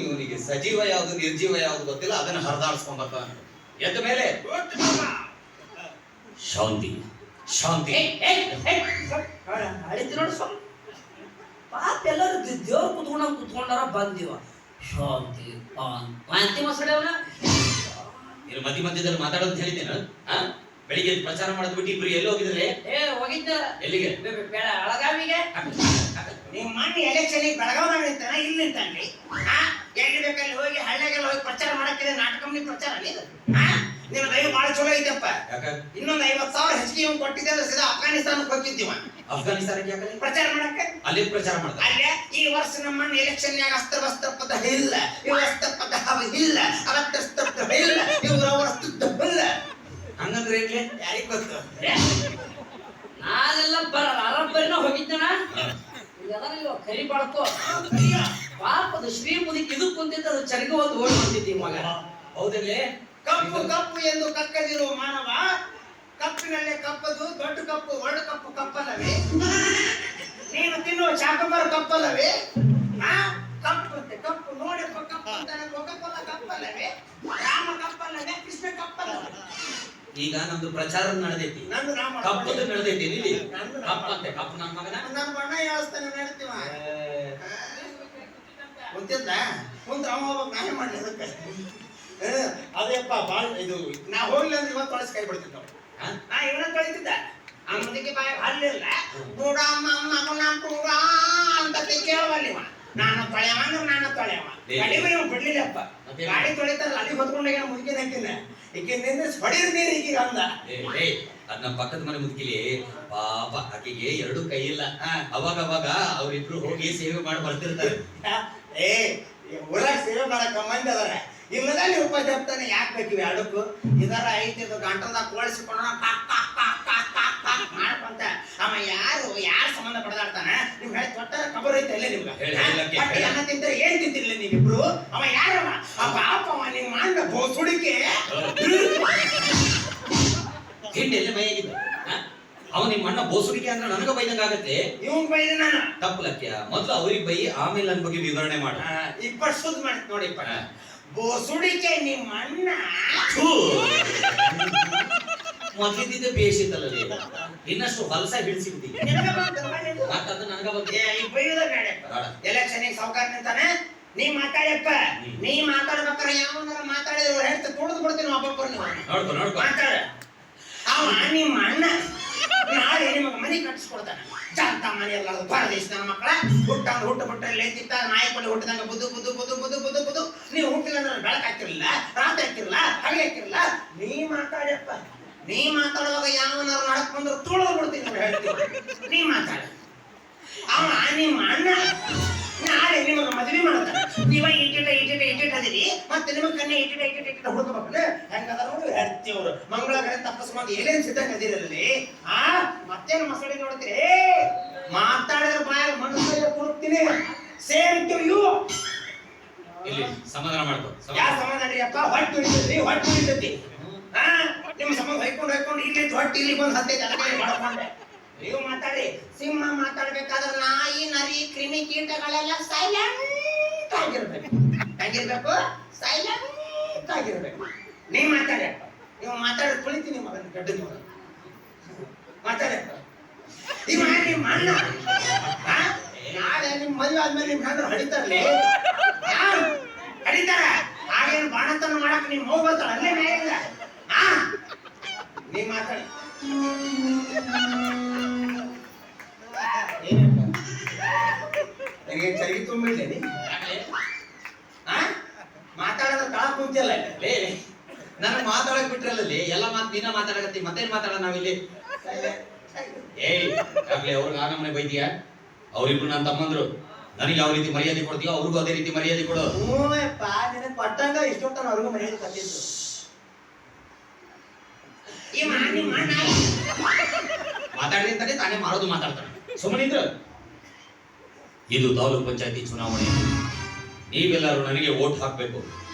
ಇವನಿಗೆ ಸಜೀವ ಯಾವುದು ನಿರ್ಜೀವ ಯಾವುದು ಗೊತ್ತಿಲ್ಲ, ಅದನ್ನ ಹರಿದಾಡಿಸ್ಕೊಂಡ್ ಬರ್ತಾನೆ. ಎದ್ದ ಮೇಲೆ ಶಾಂತಿ ಶಾಂತಿ ಅಳಿತಿ ನೋಡು ಸ್ವಾಮಿ. ಪಾಪ ಎಲ್ಲರೂ ದೇವ್ರು ಕುತ್ಕೊಂಡಾರ ಬಂದಿವ. ಶಾಂತಿ ವಾಂತಿ ಮಸಡವನ ಇಲ್ಲಿ ಮಧ್ಯದಲ್ಲಿ ಮಾತಾಡೋದು ಹೇಳಿದ್ದೇನೆ. ಬೆಳಿಗ್ಗೆ ಪ್ರಚಾರ ಮಾಡೋದು ಬಿಟ್ಟು ಇಬ್ರು ಎಲ್ಲಿ ಹೋಗಿದ್ರೆ? ಹೋಗಿದ್ದ ಎಲ್ಲಿಗೆ? ಬೆಳಗಾವಿಗೆ. ನಿಮ್ಮ ಮಣ್ಣು ಎಲೆಕ್ಷನ್ ಬೆಳಗಾವ್ದಾಗ ನಿಂತಾನ, ಇಲ್ಲಿ ನಿಂತಾನ್ರಿ. ಎಲ್ಲಿ ಬೇಕಲ್ಲಿ ಹೋಗಿ ಹಳ್ಳಿಗೆಲ್ಲ ಹೋಗಿ ಪ್ರಚಾರ ಮಾಡಕ್ಕಿದೆ. ನಾಟಕ ಕಂಪ್ನಿ ಪ್ರಚಾರ ನಿಮ್ಮ ದೈವ ಬಹಳ ಚಲೋ ಐತಪ್ಪ. ಇನ್ನೊಂದು 50,000 ಹೆಚ್ಚಿಗೆ ಇವ್ನು ಕೊಟ್ಟಿದ್ದೆ ಅಂದ್ರೆ ಸೀದಾ ಅಫ್ಘಾನಿಸ್ತಾನಕ್ಕೆ ಹೋಗಿದ್ದೀವ. ಅಫ್ಘಾನಿಸ್ತಾನಕ್ಕೆ ಯಾಕಂದ್ರೆ ಪ್ರಚಾರ ಮಾಡಕ್ಕೆ ಅಲ್ಲಿ ಪ್ರಚಾರ ಮಾಡ್ತಾರೆ. ಅಲ್ಲೇ ಈ ವರ್ಷ ನಮ್ಮ ಮಣ್ಣು ಎಲೆಕ್ಷನ್ ಅಸ್ತ್ರ ವಸ್ತ್ರ ಪದ ಇಲ್ಲ, ಇವ ಅಸ್ತ್ರ ಪದ ಇಲ್ಲ, ಅವತ್ತ ಸ್ತಬ್ಧ ಇಲ್ಲ, ಇವ್ರ ಅವರ ಸ್ತಬ್ಧ ಇಲ್ಲ. ಹಂಗಂದ್ರೆ ಯಾರಿಗ್ ಗೊತ್ತು? ನಾನೆಲ್ಲ ಅರಬ್ಬರಿನ ಹೋಗಿದ್ದಣ. ಕರಿ ಬಾಳ್ಕೋ ಪಾಪದ ಶ್ರೀ ಮುದಿಕ್ ಇದಕ್ ಕುಂತಿದ್ದ ಅದು ಚರಗ ಒಂದು ಓಡಿ ಬಂದಿದ್ದಿ ಮಗ. ಹೌದಲ್ಲಿ ಕಪ್ಪು ಕಪ್ಪು ಎಂದು ಕಕ್ಕದಿರುವ ಮಾನವ, ಕಪ್ಪಿನಲ್ಲೇ ಕಪ್ಪದು ದೊಡ್ಡ ಕಪ್ಪು ಒಳ್ಳೆ ಕಪ್ಪು ಕಪ್ಪಲ್ಲವೇ? ನೀನು ತಿನ್ನುವ ಚಾಕಂಬರ ಕಪ್ಪಲ್ಲವೇ? ಕಪ್ಪಂತೆ ಕಪ್ಪು ನೋಡಪ್ಪ ಕಪ್ಪು ಅಂತಾನೆ ಕೊಕ್ಕಲ್ಲ ಕಪ್ಪಲ್ಲವೇ? ರಾಮ ಕಪ್ಪಲ್ಲವೇ? ಕೃಷ್ಣ ಕಪ್ಪಲ್ಲವೇ? ಈಗ ನಮ್ದು ಪ್ರಚಾರ ನಡೆದೈತಿ, ಕಪ್ಪದು ನಡೆದೈತಿ. ಇಲ್ಲಿ ಕಪ್ಪಂತೆ ಕಪ್ಪು ನನ್ನ ಮಗನ ನನ್ನ ಬಣ್ಣ ಯಾವಸ್ತಾನೆ ನಡ್ತೀವ ಗೊತ್ತಿಲ್ಲ. ಮುಂದೆ ಅವ ನಾನೇ ಮಾಡ್ಲಿ ಅದಕ್ಕೆ. ಅದೇಪ್ಪ ಬಾಳ ಇದು ನಾ ಹೋಗ್ಲಿ ಅಂದ್ರೆ ಇವತ್ತು ತೊಳಸಿ ಕೈ ಬಿಡ್ತಿದ್ದ. ನಾ ಇವನ ತೊಳಿತಿದ್ದ. ಆ ಮುಂದಕ್ಕೆ ಬಾಯ ಅಲ್ಲಿಲ್ಲ ನೋಡ ಮಗನ ಕೂಡ ಅಂತ ಕೇಳವಲ್ಲಿವ. ನಾನು ತೊಳೆಯವ ಅಂದ್ರೆ ನಾನು ತೊಳೆಯವ. ಗಾಡಿ ಬಿಡ್ಲಿಲ್ಲಪ್ಪ. ಗಾಡಿ ತೊಳಿತಾರಲ್ಲ ಅಲ್ಲಿ ಹೊತ್ಕೊಂಡಾಗ ಮುದುಕಿನ ಹಾಕಿಲ್ಲ. ಈಗಿನಿಂದ ಹೊಡಿರ್ ನೀರು ಈಗೀಗ ಅಂದ. ಅದ್ ನಮ್ಮ ಪಕ್ಕದ ಮನೆ ಮುದುಕಿಲಿ ಪಾಪ ಆಕೆಗೆ 2 ಕೈ ಇಲ್ಲ. ಅವಾಗ ಅವ್ರಿಬ್ರು ಹೋಗಿ ಸೇವೆ ಮಾಡಿ ಬರ್ತಿರ್ತಾರೆ. ಊರಾಗ ಸೇವೆ ಮಾಡಕ್ಕ ಮಂದಿ ಅದಾರ. ಇಲ್ಲದ ನೀವು ಉಪಾಯ ಜಪ್ತಾನೆ ಯಾಕೆ ಬೇಕಿವಿ ಎರಡಕ್ಕೂ? ಇದರ ಐತಿದ್ದು ಗಂಟಲ್ದಾಗ ಕೋಳಿಸಿಕೊಂಡು ಮಾಡ್ಕೊಂತ ಅವ ಯಾರು ಸಂಬಂಧ ಪಡೆದಾಡ್ತಾನ? ನಿಮ್ ಹೇಳಿ ತೊಟ್ಟ ಕಬರ್ ಐತೆ ಅಲ್ಲೇ ನಿಮ್ಗೆ. ಅನ್ನ ತಿಂತಾರೆ ಏನ್ ತಿಂತಿರ್ಲಿ ನೀವಿಬ್ರು? ಅವ ಯಾರವ? ಆ ಪಾಪ ಅವ ನಿಮ್ಮ ಅಣ್ಣ ಬೋಸುಡಿಕೆ ಹಿಂಡಿ ಎಲ್ಲ ಮೈಯಾಗಿದ್ದ. ಅವ ನಿಮ್ಮ ಅಣ್ಣ ಬೋಸುಡಿಕೆ ಅಂದ್ರೆ ನನಗ ಬೈದಂಗ ಆಗತ್ತೆ. ಇವ್ ಬೈದ ನಾನು ತಪ್ಪಲಕ್ಯ ಮೊದ್ಲು ಅವ್ರಿಗೆ ಬೈ, ಆಮೇಲೆ ನನ್ನ ಬಗ್ಗೆ ವಿವರಣೆ ಮಾಡ. ಇಪ್ಪತ್ತು ಸುದ್ ಮಾಡ್ತ ನೋಡಿಪ್ಪ. ಬೋಸುಡಿಕೆ ನಿಮ್ಮ ಅಣ್ಣ ಮೊದ್ಲಿದ್ದ ಬೇಸಿತ್ತಲ್ಲ, ಇನ್ನಷ್ಟು ಹೊಲಸ ಹಿಡಿಸಿಬಿಟ್ಟಿ. ಮತ್ತದು ನನಗ ಬಗ್ಗೆ ಎಲೆಕ್ಷನ್ ಸಾವುಕಾರ ನಿಂತಾನೆ. ನೀ ಮಾತಾಡಪ್ಪ. ನೀ ಮಾತಾಡ್ಬೇಕಾರೆ ಯಾವನಾರ ಮಾತಾಡಿದ್ರು ಹೇಳ್ತ ತುಳಿದು ಬಿಡ್ತೀನಿ ಒಬ್ಬೊಬ್ಬರು. ನೀವು ಮಾತಾಡ. ಅವ ನಿಮ್ಮ ಅಣ್ಣ ನಾಳೆ ನಿಮಗೆ ಮನೆ ಕಟ್ಟಿಸ್ಕೊಡ್ತಾನೆ. ಜಂತ ಮನೆ ಎಲ್ಲ ಪರದೇಶದ ಮಕ್ಕಳ ಹುಟ್ಟಂಗ ಹುಟ್ಟು ಬಿಟ್ಟರೆ ತಿತ್ತ ನಾಯಿ ಕೊಡಿ ಹುಟ್ಟಿದಂಗ ಬುದು ಬುದು ಬುದು ಬುದು ಬುದು ಬುದು. ನೀವು ಹುಟ್ಟಿಲ್ಲ ಅಂದ್ರೆ ಬೆಳಕು ಹಾಕಿರಲಿಲ್ಲ, ರಾತ್ರಿ ಹಾಕಿರಲಿಲ್ಲ, ಹಳಿ ಹಾಕಿರಲಿಲ್ಲ. ನೀ ಮಾತಾಡಪ್ಪ. ನೀ ಮಾತಾಡುವಾಗ ಯಾವನಾರು ನಡಕ್ ಬಂದ್ರು ತುಳಿದು ಬಿಡ್ತೀನಿ ನಾವು ಹೇಳ್ತೀವಿ. ನೀ ಮಾತಾಡ. ಅವ ನಿಮ್ಮ ಅಣ್ಣ ನಾಳೆ ನಿಮಗೆ ಮದುವೆ ಮಾಡ್ತಾನೆ. ನೀವ ಇಟ್ಟಿಟ ಅದಿರಿ, ಮತ್ತೆ ನಿಮಗೆ ಕನ್ನೆ ಇಟ್ಟಿಟ ಹುಡುಕಬೇಕಲ್ಲ. ಹೆಂಗದ ನೋಡಿ ಹೇಳ್ತೀವ್ರು ಮಂಗಳಗಡೆ ತಪ್ಪಸ್ಕೊಂಡು ಏನೇನ್ ಸಿದ್ಧಂಗ ಅದಿರಲ್ಲಿ. ಮತ್ತೇನು ಮಸಳಿ ನೋಡ್ತೀರಿ? ಮಾತಾಡಿದ್ರೆ ಬಾಯ ಮನಸ್ಸಲ್ಲಿ ಕೊಡ್ತೀನಿ. Same to you. ಇಲ್ಲಿ ಸಮಾಧಾನ ಮಾಡ್ಕೊ. ಯಾವ ಸಮಾಧಾನ ಅಪ್ಪ? ಹೊಟ್ಟು ಹಿಡಿತೈತಿ, ಹೊಟ್ಟು ಹಿಡಿತೈತಿ. ನಿಮ್ಮ ಸಂಬಂಧ ಹೊಯ್ಕೊಂಡು ಇಲ್ಲಿ ಹೊಟ್ಟು ಇಲ್ಲಿ ಬಂದು ಹತ್ತೈತಿ. ಅದಕ್ಕೆ ಮಾಡ್ಕೊಂಡೆ. ನೀವು ಮಾತಾಡಿ. ಸಿಂಹ ಮಾತಾಡ್ಬೇಕಾದ್ರೆ ನಾಯಿ ನರಿ ಕ್ರಿಮಿ ಕೀಟಗಳೆಲ್ಲ ಸೈಲೆಂಟ್ ಆಗಿರ್ಬೇಕು. ಆಗಿರ್ಬೇಕು, ಸೈಲೆಂಟ್ ಆಗಿರ್ಬೇಕು. ನೀವ್ ಮಾತಾಡಪ್ಪ. ನೀವು ಮಾತಾಡಿ ಕುಳಿತೀನಿ ಮಗನ ಗಡ್ಡದ ಮಗ ಮಾತಾಡಪ್ಪ. ಇವ ನಿಮ್ಮ ಅಣ್ಣ ನಾಳೆ ನಿಮ್ ಮದುವೆ ಆದ್ಮೇಲೆ ನಿಮ್ ಹೆಂಡ್ರು ಹಡಿತಾರಲಿ, ಹಡಿತಾರ. ಆಗೇನು ಬಾಣತನ ಮಾಡಕ್ ನಿಮ್ ಹೋಗ್ ಬರ್ತಾಳ ಅಲ್ಲೇ ಮೇಲಿಲ್ಲ. ನೀವ್ ಮಾತಾಡಿ. ನನಗೆ ಚರಿಗೆ ತುಂಬಿಡ್ಲೇನಿ. ಮಾತಾಡೋದು ಕಾಳ ಕುಂತಿಲ್ಲ. ನಾನು ಮಾತಾಡಕ್ ಬಿಟ್ರಲ್ಲಲ್ಲಿ ಎಲ್ಲ ಮಾತು ನೀನ ಮಾತಾಡಕತ್ತಿ. ಮತ್ತೇನ್ ಮಾತಾಡ ನಾವಿಲ್ಲಿ? ಆಗ್ಲೇ ಅವ್ರಿಗೆ ಆ ನಮ್ಮನೆ ಬೈತೀಯ? ಅವ್ರಿಬ್ರು ನನ್ನ ತಮ್ಮಂದ್ರು. ನನಗೆ ಯಾವ ರೀತಿ ಮರ್ಯಾದೆ ಕೊಡ್ತೀಯೋ ಅವ್ರಿಗೂ ಅದೇ ರೀತಿ ಮರ್ಯಾದೆ ಕೊಡು. ಹ್ಞೂಪ್ಪ, ನಿನಗೆ ಕೊಟ್ಟಂಗ ಇಷ್ಟೊತ್ತನ ಅವ್ರಿಗೂ ಮರ್ಯಾದೆ ಕೊಟ್ಟಿದ್ದು. ಮಾತಾಡಿ ಅಂತಾನೆ ತಾನೇ ಮಾಡೋದು ಮಾತಾಡ್ತಾನೆ. ಸುಮ್ಮನಿದ್ರು. ಇದು ತಾಲೂಕು ಪಂಚಾಯತಿ ಚುನಾವಣೆ. ನೀವೆಲ್ಲರೂ ನನಗೆ ವೋಟ್ ಹಾಕ್ಬೇಕು.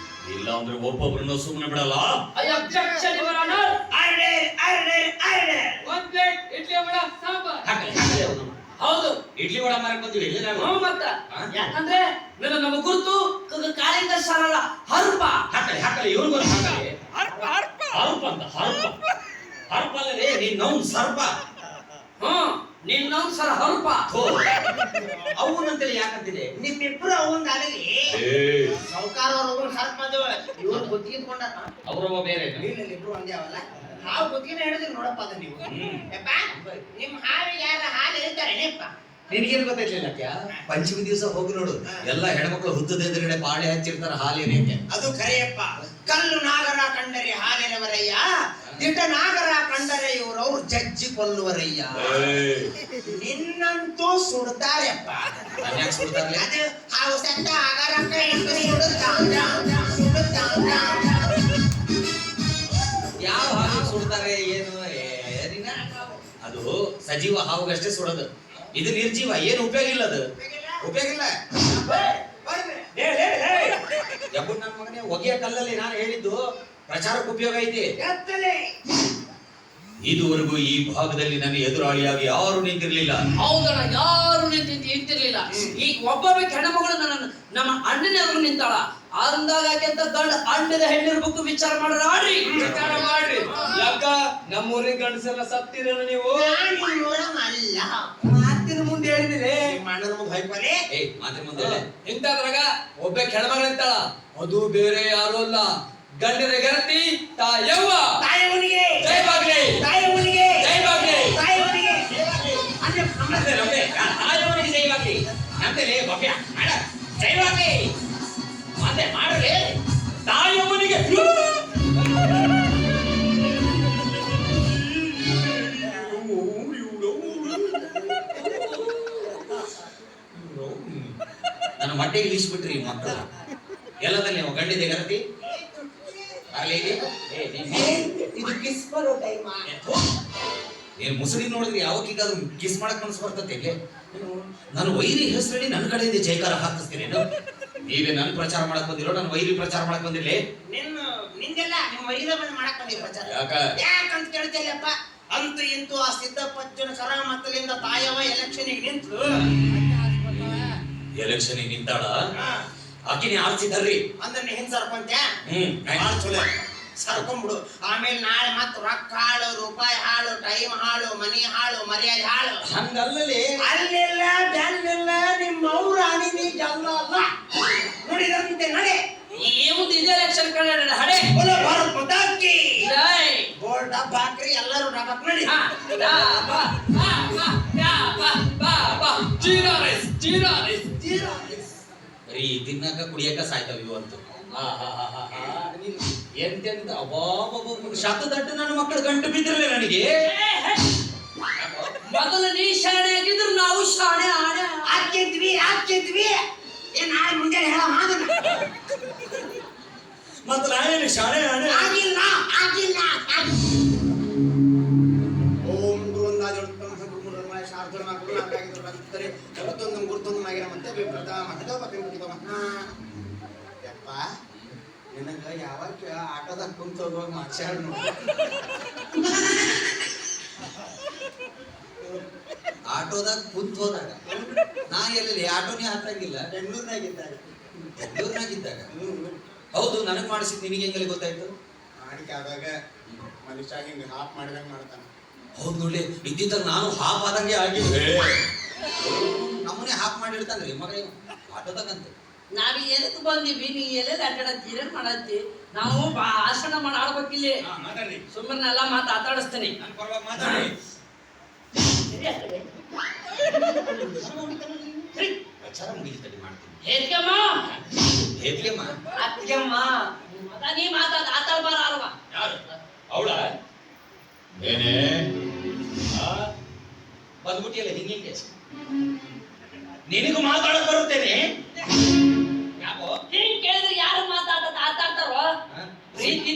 ಇಲ್ಲ ಅಂದ್ರೆ ಒಬ್ಬೊಬ್ಬರನ್ನು ಸುಮ್ಮನೆ ಬಿಡಲ್ಲ. ಹೌದು. ಇಡ್ಲಿ ವಡ ಮಾರಕ್ ಬಂದಿವಿ ಇಲ್ಲಿ ನಾವು. ಹ್ಞೂ ಮತ್ತ ಹಾ? ಯಾಕಂದ್ರೆ ನಮ್ಮ ಗುರುತು ಕಾಳಿಂಗ ಸಾರಲ್ಲ ಹರ್ಪ. ಹಾಕಲಿ ಇವ್ರಿಗೂ ಹಾಕಲಿ. ಹರ್ಪ ಅಂತ ಹರ್ಪ ಅಲ್ಲದೆ ನೀನ್ ನೌನ್ ಸರ್ಪ. ನಿನ್ನ ಸರ ಹರ್ಪ. ಅವನಂತೇಳಿ ಯಾಕಂತಿದೆ? ನಿಮ್ಮಿಬ್ರು ಅವಂದ ಆಗಲಿ ಸೌಕಾರ ಅವ್ರ ಸ್ವಲ್ಪ ಇವ್ರು ಗುತ್ತಿಗೆದ್ಕೊಂಡ ಅವ್ರವ ಬೇರೆ. ಇಬ್ರು ಒಂದೇ ಅವಲ್ಲ. ಹಾವು ಗುತ್ತಿಗೆನ ಹೇಳಿದ್ರಿ ನೋಡಪ್ಪ ಅದ ನೀವು. ಯಪ್ಪ ನಿಮ್ ಹಾವಿಗೆ ಯಾರ ಹಾಲು ಹೇಳ್ತಾರೆ ನೆಪ್ಪ. ನಿನಗೇನು ಗೊತ್ತಾಯ್ತಿಲ್ಲ ಪಂಚಮಿ ದಿವಸ ಹೋಗಿ ನೋಡು, ಎಲ್ಲ ಹೆಣ್ಮಕ್ಳು ಹುದ್ದದ ಎದುರುಗಡೆ ಪಾಳೆ ಹಚ್ಚಿರ್ತಾರ ಹಾಲೇನೇಕೆ. ಅದು ಖರೆಯಪ್ಪ. ಕಲ್ಲು ನಾಗರ ಕಂಡರೆ ಹಾಲಿನವರಯ್ಯ, ದಿಟ ನಾಗರ ಕಂಡರೆ ಇವ್ರವ್ರು ಜಜ್ಜಿ ಕೊಲ್ಲುವರಯ್ಯ. ನಿನ್ನಂತೂ ಸುಡ್ತಾರೆಪ್ಪ. ಸುಡ್ತಾರಲ್ಲ ಅದು ಹಾವು ಸತ್ತ ಆಗಾರಕ್ಕ ಯಾವ ಹಾವು ಸುಡ್ತಾರೆ ಏನು ಏನಿನ? ಅದು ಸಜೀವ ಹಾವುಗಷ್ಟೇ ಸುಡೋದು. ಇದು ನಿರ್ಜೀವ, ಏನು ಉಪಯೋಗ ಇಲ್ಲ. ಅದು ಉಪಯೋಗ ಇಲ್ಲ. ಯಬ್ಬು ನನ್ನ ಮಗನೇ, ಹೊಗೆಯ ಕಲ್ಲಲ್ಲಿ ನಾನು ಹೇಳಿದ್ದು ಪ್ರಚಾರಕ್ಕೆ ಉಪಯೋಗ ಐತಿ. ಇದುವರೆಗೂ ಈ ಭಾಗದಲ್ಲಿ ನನ್ನ ಎದುರಾಳಿಯಾಗಿ ಯಾರು ನಿಂತಿರ್ಲಿಲ್ಲ. ಹೌದಣ್ಣ, ಯಾರು ನಿಂತಿರ್ಲಿಲ್ಲ. ಈಗ ಒಬ್ಬೊಬ್ಬ ಹೆಣ್ಮಗಳು ನಮ್ಮ ಅಣ್ಣನ ಎದುರು ನಿಂತಾಳ. ಅಂದಾಗ ಗಂಡ ಅಣ್ಣದ ಹೆಣ್ಣಿರ್ಬೇಕು ವಿಚಾರ ಮಾಡ್ರಿ. ವಿಚಾರ ಮಾಡ್ರಿ. ಯಾಕ ನಮ್ಮೂರಿನ ಗಂಡಸೆಲ್ಲ ಸತ್ತಿರೇನ ನೀವು? ಅಲ್ಲ ಮಾತಿನ ಮುಂದೆ ಹೇಳಿದಿರಿ. ಅಣ್ಣನ ಮುಂದೆ ಹೊಯ್ಕೊಲೆ. ಮಾತಿನ ಮುಂದೆ ಇಂಥದ್ರಾಗ ಒಬ್ಬ ಹೆಣ್ಮಗಳು ನಿಂತಾಳ. ಅದು ಬೇರೆ ಯಾರು ಅಲ್ಲ, ಗಂಡನ ಗೆಳತಿ ತಾಯವ್ವ. ತಾಯವನಿಗೆ ಜೈ ಬಾಗ್ಲಿ, ತಾಯವನಿಗೆ ಜೈ ಬಾಗ್ಲಿ. ತಾಯವನಿಗೆ ತಾಯವನಿಗೆ ಜೈವಾಗ್ಲಿ ಅಂತೇಳಿ ಭವ್ಯ ಮಾಡ ಜೈವಾಗ್ಲಿ ಮತ್ತೆ ಮಾಡ್ರಿ ತಾಯಮ್ಮನಿಗೆ. ನನ್ನ ಮಟ್ಟಿಗೆ ಇಳಿಸ್ಬಿಟ್ರಿ ಮಕ್ಕಳು ಎಲ್ಲದಲ್ಲಿ ನೀವು ಗಂಡಿದೆ ಗರತಿ ಆಗ್ಲಿ. ಇದು ಕಿಸ್ ಬರೋ ಟೈಮ್. ನೀನು ಮುಸುಡಿ ನೋಡಿದ್ರೆ ಯಾವಕ್ಕಾದ್ರೂ ಕಿಸ್ ಮಾಡಕ್ ಮನಸ್ಸು ಬರ್ತತೆ ಇಲ್ಲಿ. ನಾನು ವೈರಿ ಹೆಸರಲ್ಲಿ ನನ್ನ ಕಡೆಯಿಂದ ಜೈಕಾರ ಹಾಕಿಸ್ತೀನಿ. ನೀವೇ ನನ್ನ ಪ್ರಚಾರ ಮಾಡಕ್ ಬಂದಿರೋ, ನಾನು ವೈರಿ ಪ್ರಚಾರ ಮಾಡಕ್ ಬಂದಿಲ್ಲ. ನಿಂದೆಲ್ಲ ನಿಮ್ಮ ವೈರ ಬಂದು ಮಾಡಕ್ ಬಂದಿ ಪ್ರಚಾರ. ಯಾಕಂತ ಕೇಳ್ತಿಲ್ಲಪ್ಪ. ಅಂತೂ ಇಂತೂ ಆ ಸಿದ್ದಪ್ಪಜ್ಜನ ಕರಾಮತ್ತಲಿಂದ ತಾಯವ ಎಲೆಕ್ಷನ್ಗೆ ನಿಂತು ಎಲೆಕ್ಷನ್ ನಿಂತಾಳ. ಆಕಿನಿ ಆರ್ಸಿದಾರ್ರಿ ಅಂದ್ರೆ ಹಿಂದ್ ಸರ್ಪಂಚ ಭಾಳ ಚಲೋ ಸರ್ಕೊಂಡ್ಬಿಡು. ಆಮೇಲೆ ನಾಳೆ ಮತ್ ರೊಕ್ಕ ಹಾಳು, ರೂಪಾಯಿ ಹಾಳು, ಟೈಮ್ ಹಾಳು, ಮನಿ ಹಾಳು, ಮರ್ಯಾದೆ ಹಾಳು. ಹಂಗಲ್ಲೇ ಅಲ್ಲಿಲ್ಲ ಬೆನ್ನಿಲ್ಲ ನಿಮ್ಮ ಅವ್ರ ಅಣಿನಿ ಜಲ್ಲ ಅಲ್ಲ. ನುಡಿದಂತೆ ನಡೆ. ಮುಂದೆ ಇದೇ ಎಲೆಕ್ಷನ್ ಕಡೆ ಹಡೆ ಭಾರತ ಮಾತಾಕಿ ಜೈ. ಬೋರ್ಡ್ ಡಬ್ಬ ಹಾಕ್ರಿ, ಎಲ್ಲರೂ ಡಬ್ಬಕ್ ನಡಿ. ಬರೀ ತಿನ್ನಕ ಕುಡಿಯಕ ಸಾಯ್ತಾವ ಇವಂತು. ಎಂತೆಂತ ಅಬ್ಬಾಬ ಶತದಟ್ಟು ನನ್ನ ಮಕ್ಕಳು ಗಂಟು ಬಿದ್ದಿರಲಿ ನನಗೆ. ಮೊದಲು ನೀ ಶಾಣೆ ಆಗಿದ್ರು ನಾವು ಶಾಣೆ ಆಣೆ ಹಾಕಿದ್ವಿ ಏನ್ ನಾಳೆ ಮುಂಜಾನೆ ಹೇಳ ಮಾದನ ಮತ್ತ ನಾನೇನು ಶಾಣೆ ಆಣೆ ಆಗಿಲ್ಲ. ಓಂ ಗುರುವಂದಾಜೊಡ್ತಂ ಗುರುಮುರಮಾಯ ಶಾರ್ದನ ಗುರು ನಾಗಾಗಿದ್ರು ಬಂದರೆ ಜಗತ್ತೊಂದು ಗುರುತೊಂದು ಮಾಗಿರ ಮತ್ತೆ ವಿಪ್ರತ ಮಹದವ ಬೆಂಬಲಿತ ಯಪ್ಪ ನಿನಗ ಯಾವಾಗ ಆಟೋದಾಗ ಕುಂತ ಹೋಗುವಾಗ ಮಾತಾಡ್ ನೋಡಿ. ಆಟೋದಾಗ ಕುಂತ ಹೋದಾಗ ನಾ ಎಲ್ಲಿ ಆಟೋನೇ ಹತ್ತಾಗಿಲ್ಲ. ಬೆಂಗಳೂರಿನಾಗಿದ್ದಾಗ ಹೌದು, ನನಗ್ ಮಾಡಿಸಿದ್ ನಿನಗೆ ಹೆಂಗಲ್ಲಿ ಗೊತ್ತಾಯ್ತು? ಮಾಡಿಕೆ ಆದಾಗ ಮನುಷ್ಯ ಹಿಂಗೆ ಹಾಪ್ ಮಾಡಿದಂಗೆ ಮಾಡ್ತಾನೆ. ಹೌದು ನೋಡಿ, ಇದ್ದಿದ್ದಾಗ ನಾನು ಹಾಪ್ ಆದಂಗೆ ಆಗಿದ್ದೆ. ನಮ್ಮನೆ ಹಾಪ್ ಮಾಡಿರ್ತಾನ್ರಿ ಮಗ ಆಟೋದಾಗಂತ. ನಾವೀಗ ಎದಕ್ ಬಂದಿವಿ, ನೀ ಎಲ್ಲೆಲ್ಲಿ ಅಡ್ಡಾಡತ್ತಿ ಏನೇನ್ ಮಾಡತ್ತಿ? ನಾವು ಭಾಷಣ ಮಾಡ್ಬೇಕಿಲ್ಲಿ. ಸುಮ್ಮನೆ ಎಲ್ಲ ಮಾತಾಡಿಸ್ತೇನೆ. ಪ್ರಚಾರ ಮುಗಿಸ್ತಡಿ ಮಾಡ್ತೀನಿ. ಹೇತ್ಗೆಮ್ಮ ಅತ್ಗೆಮ್ಮ ನೀ ಆತಾಡ್ಬಾರ ಅಲ್ವಾ? ಯಾರು ಅವಳ ಏನೇ ಬಂದ್ಬಿಟ್ಟಿಯಲ್ಲ ಹಿಂಗೆ ನಿನಗೂ ಮಾತಾಡಕ್ ಬರುತ್ತೇನೆ. ಯಾಕೋ ಹಿಂಗ್ ಕೇಳಿದ್ರೆ ಯಾರು ಆತಾಡ್ತಾರೋ? ಪ್ರೀತಿ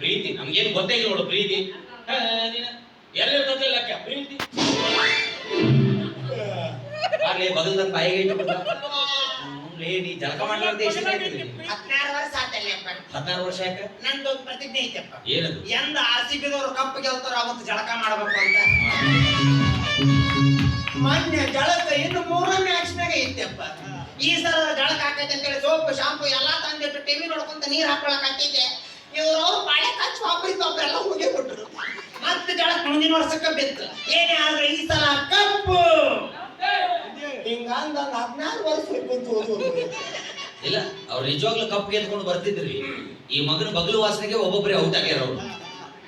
ಪ್ರೀತಿ ನಮ್ಗೇನು ಗೊತ್ತೇ ಇಲ್ಲ ನೋಡು. ಪ್ರೀತಿ ಎಲ್ಲಿರ್ತದೆ ಲೆಕ್ಕ ಪ್ರೀತಿ. ಆಗ್ಲೇ ಬಗಲ್ದ ಬಾಯಿಗೆ ಇಟ್ಟು ನೀ ಜಳಕ ಮಾಡ್ಲಾರ್ದೆ 16 ವರ್ಷ ಆತಲ್ಲಪ್ಪ. 16 ವರ್ಷ ಯಾಕ? ನಂದೊಂದು ಪ್ರತಿಜ್ಞೆ ಐತಪ್ಪ. ಏನದು? ಎಂದ RCB ದವರು ಕಪ್ ಗೆಲ್ತಾರ ಅವತ್ತು ಜಳಕ ಮಾಡ್ಬೇಕು ಅಂತ. ಮೊನ್ನೆ ಜಳಕ ಇನ್ನು 3ನೇ ಮ್ಯಾಚ್ನಾಗ ಐತೆಪ್ಪ. ಈ ಸಲ ಜಳಕ ಹಾಕೈತೆ ಅಂತೇಳಿ ಸೋಪ್ ಶಾಂಪು ಎಲ್ಲಾ ತಂದಿಟ್ಟು ಟಿವಿ ನೋಡ್ಕೊಂತ ನೀರ್ ಹಾಕೊಳಕ್ ಹಾಕಿದ್ದೆ. ಇವ್ರು ಪಾಳೆ ಕಚ್ಚು ಒಬ್ಬರಿಗೊಬ್ಬರೆಲ್ಲ ಹೋಗಿ ಬಿಟ್ರು. ಮತ್ತೆ ಜಳಕ ಮುಂದಿನ ವರ್ಷಕ್ಕೆ ಬಿತ್ತು. ಏನೇ ಆದ್ರೆ ಈ ಸಲ ಕಪ್ಪು. ಹಿಂಗಂದ 14 ವರ್ಷ ಕುಂತು ಇಲ್ಲ ಅವ್ರು ನಿಜವಾಗ್ಲೂ ಕಪ್ಪಿಗೆ ಎತ್ಕೊಂಡು ಬರ್ತಿದ್ರಿ. ಈ ಮಗನ ಬಗಲು ವಾಸನೆಗೆ ಒಬ್ಬೊಬ್ಬರೇ ಔಟ್ ಆಗ್ಯಾರ ಅವ್ರು.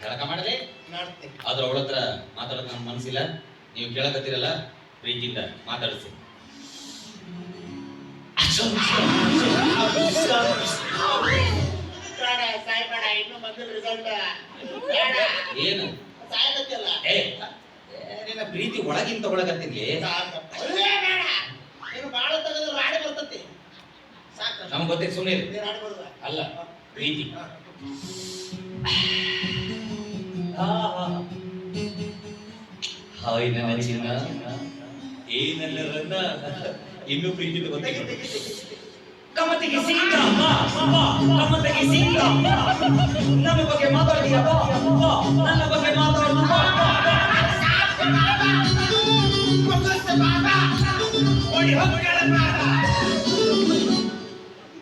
ಜಳಕ ಮಾಡದೆ ಮಾಡ್ತೀನಿ. ಆದ್ರೆ ಅವಳ ಹತ್ರ ಮಾತಾಡೋಕೆ ನನ್ ಮನಸ್ಸಿಲ್ಲ. ನೀವು ಕೇಳಕತ್ತೀರಲ್ಲ, ಪ್ರೀತಿಯಿಂದ ಮಾತಾಡಿಸಿ. ಸಾಯ್ಬೇಡ, ಇನ್ನು ಬಂದಿಲ್ಲ ರಿಸಲ್ಟ್. ಏನು ಸಾಯ್ಬೇಕಲ್ಲ. ನಿನ್ನ ಪ್ರೀತಿ ಒಳಗಿಂದ ತಗೊಳಕತ್ತಿರ್ಲಿ. ನೀನು ಬಾಳ ತೆಗೆದ್ರೆ ರಾಡಿ ಬರ್ತತಿ. ಸಾಕು ನಮ್ಗೆ ಗೊತ್ತೈತೆ, ಸುಮ್ಮನೆ ರಾಡಿ ಬರುದ ಅಲ್ಲ ಪ್ರೀತಿ. ಹಾಯ್ ನನ್ನ ಚಿನ್ನ, ಏನೆಲ್ಲರನ್ನ ಇನ್ನೂ ಪ್ರೀತಿ ಗೊತ್ತಾಗಿದೆ. ಕಮತಿಗೆ ಸಿಂಗ ಕಮತಿಗೆ ಸಿಂಗ ನನ್ನ ಬಗ್ಗೆ ಮಾತಾಡ್ತೀಯ, ನನ್ನ ಬಗ್ಗೆ ಮಾತಾಡು.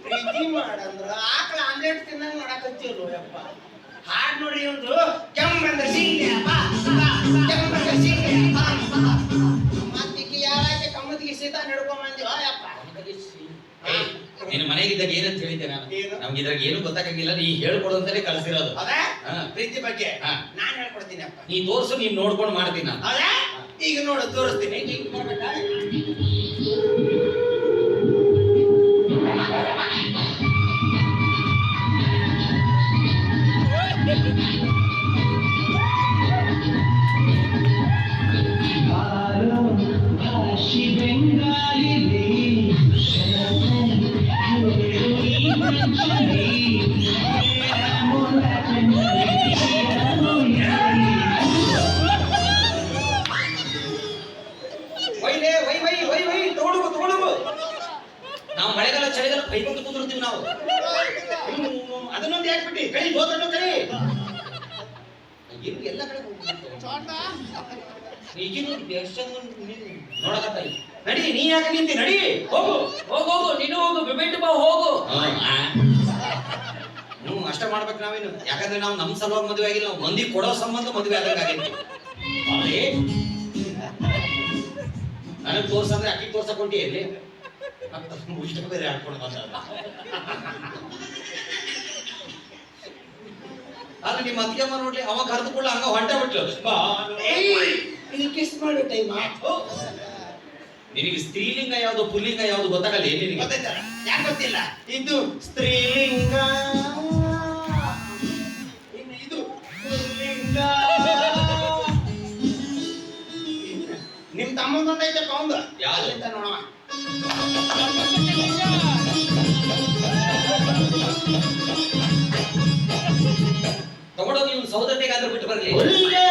ಪ್ರೀತಿ ಮಾಡಂದ್ರ ಆಕಳ ಆಮ್ಲೆಟ್ ತಿನ್ನಂಗ್ ಮಾಡಕತ್ತಿರು ಯಪ್ಪ. ಹಾಡ್ ನೋಡಿ ಒಂದು ಕೆಂಬಂದ ಸಿಂಗ್ಯ ಕೆಂಬಂದ ಸಿಂಗ್ಯ ಮತ್ತಿಕ್ಕೆ ಯಾಕೆ ಕಮ್ಮತಿಗೆ ಸೀತಾ ನಡ್ಕೊಂಬಂದಿವ ಯಪ್ಪ. ನಿನ್ನ ಮನೆಗಿದ್ದಾಗ ಏನಂತ ಹೇಳಿದ್ದೆ ನಾನು? ಏನು? ನಮ್ಗೆ ಇದ್ರಾಗ ಏನು ಗೊತ್ತಾಗಂಗಿಲ್ಲ, ನೀ ಹೇಳ್ಕೊಡು ಅಂತಾನೆ ಕಳ್ಸಿರೋದು. ಅದೇ ಹಾ. ಪ್ರೀತಿ ಬಗ್ಗೆ ಹಾ. ನಾನ್ ಹೇಳ್ಕೊಡ್ತೀನಿ ಅಪ್ಪ. ನೀ ತೋರ್ಸು, ನೀನ್ ನೋಡ್ಕೊಂಡು ಮಾಡ್ತೀನಿ ನಾನು. ಅದೇ ಈಗ ನೋಡು ತೋರಿಸ್ತೀನಿ. ಹಿಂಗ್ ಮಾಡ್ಬೇಕಾ? ಒಯ್ಲೇ, ಒಯ್ ಒಯ್ ಒಯ್ ಒಯ್ ತಗೊಳುಗು ತಗೊಳುಗು. ನಾವು ಮಳೆಗಾಲ ಚಳಿಗಾಲ ಕೈಕೊಂಡು ಕುಂದಿರ್ತೀವಿ ನಾವು. ಅದನ್ನೊಂದು ಯಾಕ್ಬಿಟ್ಟಿ ಕೈ ಹೋದನ್ನು ಕೈ ಏನು ಎಲ್ಲ ಕಡೆ ನೋಡಕತ್ತ. ನಡಿ, ನೀ ಯಾಕೆ ನಿಂತಿ? ನಡಿ, ಹೋಗು ಹೋಗು, ನೀನು ಹೋಗು, ಬಿಬಿಟ್ಟು ಬಾ, ಹೋಗು. ಅಷ್ಟ ಮಾಡ್ಬೇಕು ನಾವೇನು. ಯಾಕಂದ್ರೆ ನಾವು ನಮ್ ಸಲುವಾಗಿ ಮದುವೆ ಆಗಿಲ್ಲ, ನಾವು ಮಂದಿ ಕೊಡೋ ಸಂಬಂಧ ಮದುವೆ ಆದಂಗಾಗೈತಿ. ನನಗ್ ತೋರ್ಸಂದ್ರೆ ಅಕ್ಕಿ ತೋರ್ಸಕೊಂಡಿ ಎಲ್ಲಿ ಇಷ್ಟ ಬೇರೆ ಹಾಕೊಂಡು ಬಂದ. ಆದ್ರೆ ನಿಮ್ಮ ಅತ್ತಿಗೆಮ್ಮ ನೋಡ್ಲಿ, ಅವ ಕರೆದುಕೊಳ್ಳ ಹಂಗ ಹೊಂಟ ಬಿಟ್ಲು. ಇದು ಕಿಸ್ ಮಾಡೋ ಟೈಮ್ ನಿನಗೆ ಸ್ತ್ರೀಲಿಂಗ ಯಾವ್ದು ಪುಲ್ಲಿಂಗ ಯಾವ್ದು ಗೊತ್ತಾಗಲ್ಲ ಏನ್ ನಿನಗೆ? ಗೊತ್ತಾಯ್ತಾ? ಯಾಕೆ ಗೊತ್ತಿಲ್ಲ? ಇದು ಸ್ತ್ರೀಲಿಂಗ, ಇನ್ನು ಇದು ಪುಲ್ಲಿಂಗ. ನಿಮ್ ತಮ್ಮಂದೊಂದೈತೆ ಕೌಂದು ಯಾವ್ದು? ಅಂತ ನೋಡವ. ತಗೊಂಡೋಗಿ ಇವ್ನು ಸೌದತ್ತೆಗಾದ್ರೂ ಬಿಟ್ಟು ಬರ್ಲಿ. ಒಳ್ಳೆ